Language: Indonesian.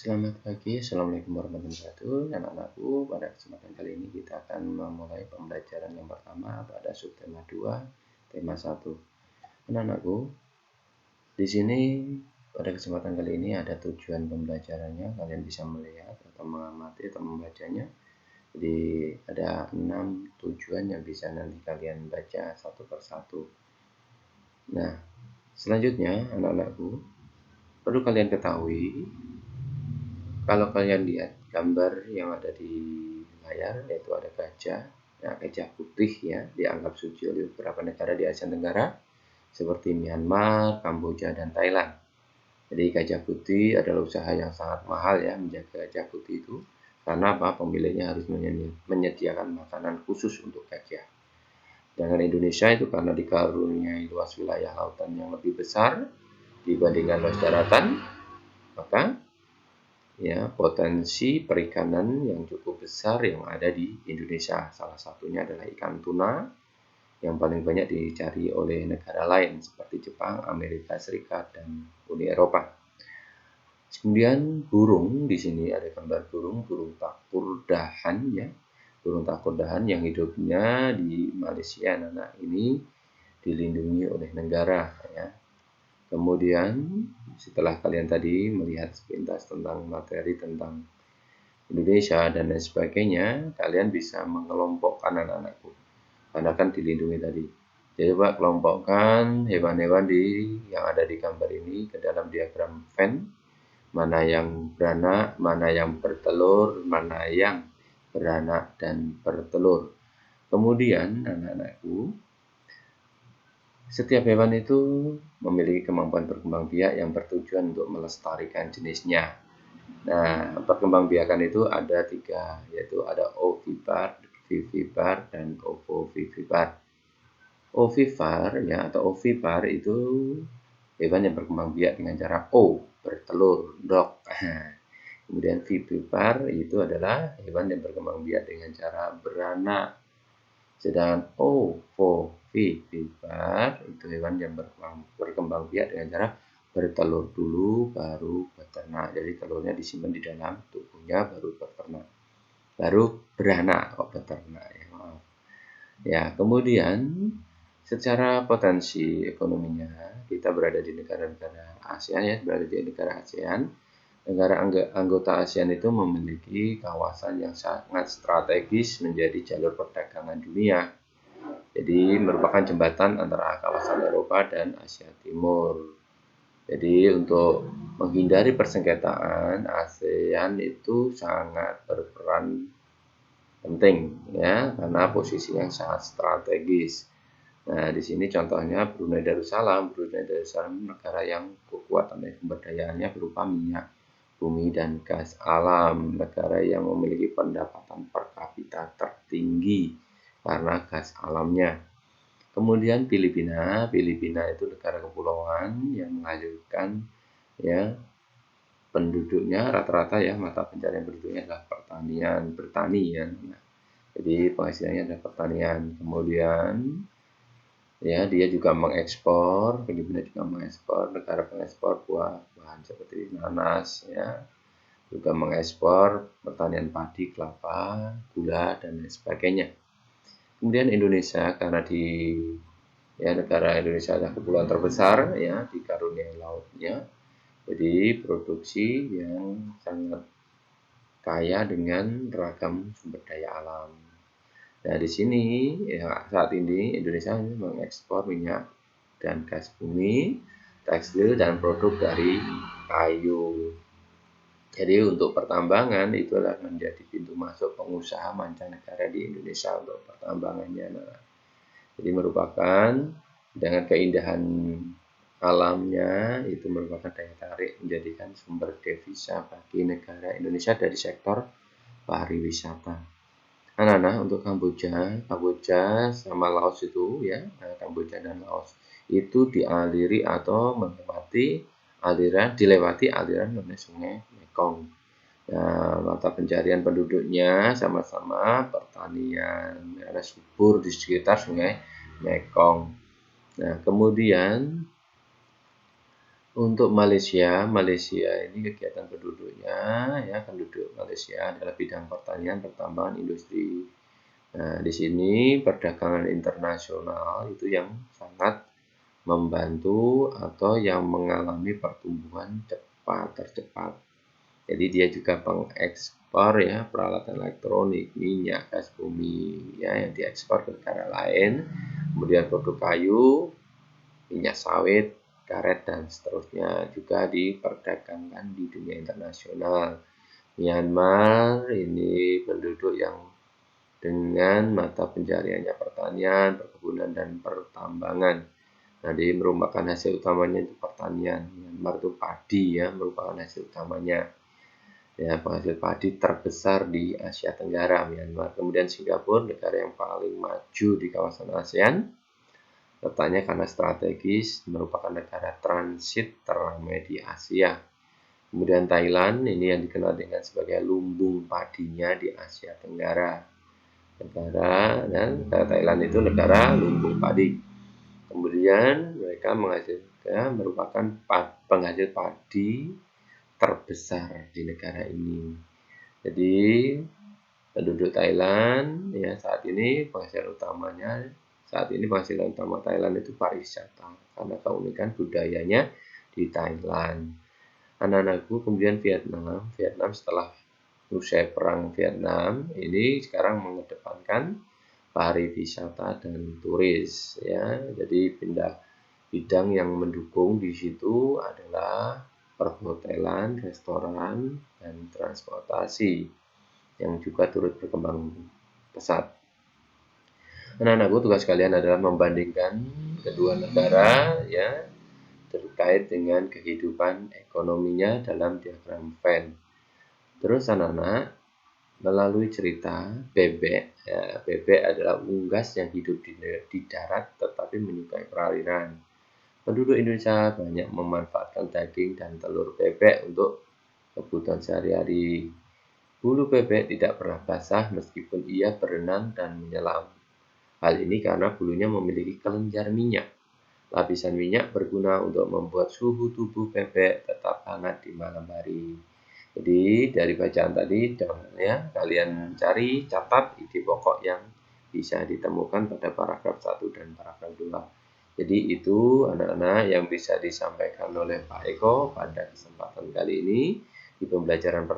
Selamat pagi, Assalamualaikum warahmatullahi wabarakatuh. Anak-anakku, pada kesempatan kali ini kita akan memulai pembelajaran yang pertama pada subtema 2, tema 1. Anak-anakku, di sini pada kesempatan kali ini ada tujuan pembelajarannya. Kalian bisa melihat atau mengamati atau membacanya. Jadi ada 6 tujuan yang bisa nanti kalian baca satu persatu. Nah, selanjutnya anak-anakku, perlu kalian ketahui, kalau kalian lihat gambar yang ada di layar, yaitu ada gajah. Nah, gajah putih ya, dianggap suci oleh beberapa negara di Asia Tenggara, seperti Myanmar, Kamboja, dan Thailand. Jadi gajah putih adalah usaha yang sangat mahal ya, menjaga gajah putih itu. Karena apa? Pemiliknya harus menyediakan makanan khusus untuk gajah. Dengan Indonesia itu karena dikaruniai luas wilayah lautan yang lebih besar dibandingkan luas daratan, maka ya, potensi perikanan yang cukup besar yang ada di Indonesia. Salah satunya adalah ikan tuna yang paling banyak dicari oleh negara lain seperti Jepang, Amerika Serikat, dan Uni Eropa. Kemudian burung, di sini ada gambar burung takurdahan ya. Burung takurdahan yang hidupnya di Malaysia. Nah, ini dilindungi oleh negara ya. Kemudian setelah kalian tadi melihat sepintas tentang materi tentang Indonesia dan lain sebagainya, kalian bisa mengelompokkan anak-anakku. Karena kan dilindungi tadi. Jadi Pak, kelompokkan hewan-hewan yang ada di gambar ini ke dalam diagram Venn. Mana yang beranak, mana yang bertelur, mana yang beranak dan bertelur. Kemudian anak-anakku, setiap hewan itu memiliki kemampuan berkembang biak yang bertujuan untuk melestarikan jenisnya. Nah, perkembangbiakan itu ada 3, yaitu ada ovipar, vivipar, dan ovovivipar. Ovipar ya atau ovipar itu hewan yang berkembang biak dengan cara O, bertelur, dok. Kemudian vivipar itu adalah hewan yang berkembang biak dengan cara beranak. Sedangkan ovovivipar itu hewan yang berkembang biak dengan cara bertelur dulu baru beternak. Jadi telurnya disimpan di dalam tubuhnya baru beternak. Baru beranak kok beternak ya, maaf. Ya, kemudian secara potensi ekonominya kita berada di negara-negara ASEAN ya, berada di negara ASEAN. Negara anggota ASEAN itu memiliki kawasan yang sangat strategis menjadi jalur perdagangan dunia. Jadi merupakan jembatan antara kawasan Eropa dan Asia Timur. Jadi untuk menghindari persengketaan, ASEAN itu sangat berperan penting ya, karena posisi yang sangat strategis. Nah, di sini contohnya Brunei Darussalam. Brunei Darussalam negara yang kekuatan sumber dayaannya berupa minyak bumi dan gas alam, negara yang memiliki pendapatan per kapita tertinggi karena gas alamnya. Kemudian Filipina itu negara kepulauan yang menghasilkan ya penduduknya rata-rata ya, mata pencarian penduduknya adalah bertani ya. Nah, jadi penghasilannya adalah pertanian. Kemudian ya dia juga mengekspor, Filipina juga mengekspor, negara pengekspor buah-buahan seperti nanas ya, juga mengekspor pertanian padi, kelapa, gula, dan lain sebagainya. Kemudian Indonesia, karena negara Indonesia adalah kepulauan terbesar ya, dikaruniai lautnya, jadi produksi yang sangat kaya dengan ragam sumber daya alam. Nah, di sini ya saat ini Indonesia mengekspor minyak dan gas bumi, tekstil, dan produk dari kayu. Jadi untuk pertambangan itu adalah menjadi pintu masuk pengusaha mancanegara di Indonesia untuk pertambangannya. Nah, jadi merupakan dengan keindahan alamnya itu merupakan daya tarik menjadikan sumber devisa bagi negara Indonesia dari sektor pariwisata. Anak-anak untuk Kamboja sama Laos itu ya, Kamboja dan Laos itu dilewati aliran Sungai Mekong. Nah, mata pencarian penduduknya sama-sama pertanian, ada subur di sekitar Sungai Mekong. Nah, kemudian Untuk Malaysia ini kegiatan penduduknya ya, penduduk Malaysia adalah bidang pertanian, pertambangan, industri. Nah, di sini perdagangan internasional itu yang sangat membantu atau yang mengalami pertumbuhan tercepat. Jadi dia juga pengekspor ya peralatan elektronik, minyak, gas bumi ya yang diekspor ke negara lain. Kemudian produk kayu, minyak sawit, karet dan seterusnya juga diperdagangkan di dunia internasional. Myanmar ini penduduk yang dengan mata pencariannya pertanian, perkebunan dan pertambangan. Nah, dia merupakan hasil utamanya itu pertanian. Myanmar itu padi ya, merupakan hasil utamanya. Ya, penghasil padi terbesar di Asia Tenggara, Myanmar. Kemudian Singapura, negara yang paling maju di kawasan ASEAN. Letaknya karena strategis, merupakan negara transit teramai di Asia. Kemudian Thailand, ini yang dikenal dengan sebagai lumbung padinya di Asia Tenggara. Negara Thailand itu negara lumbung padi. Kemudian mereka merupakan penghasil padi terbesar di negara ini. Jadi penduduk Thailand ya saat ini penghasilan utama Thailand itu pariwisata karena keunikan budayanya di Thailand. Anak-anakku kemudian Vietnam setelah usai perang Vietnam ini sekarang mengedepankan pariwisata dan turis ya. Jadi bidang yang mendukung di situ adalah perhotelan, restoran, dan transportasi yang juga turut berkembang pesat. Anak-anakku, tugas kalian adalah membandingkan kedua negara ya terkait dengan kehidupan ekonominya dalam diagram Venn. Terus anak-anak melalui cerita bebek. Ya, bebek adalah unggas yang hidup di darat tetapi menyukai perairan. Penduduk Indonesia banyak memanfaatkan daging dan telur bebek untuk kebutuhan sehari-hari. Bulu bebek tidak pernah basah meskipun ia berenang dan menyelam. Hal ini karena bulunya memiliki kelenjar minyak. Lapisan minyak berguna untuk membuat suhu tubuh bebek tetap hangat di malam hari. Jadi dari bacaan tadi ya, kalian cari, catat ide pokok yang bisa ditemukan pada paragraf 1 dan paragraf 2. Jadi itu anak-anak yang bisa disampaikan oleh Pak Eko pada kesempatan kali ini di pembelajaran pertama.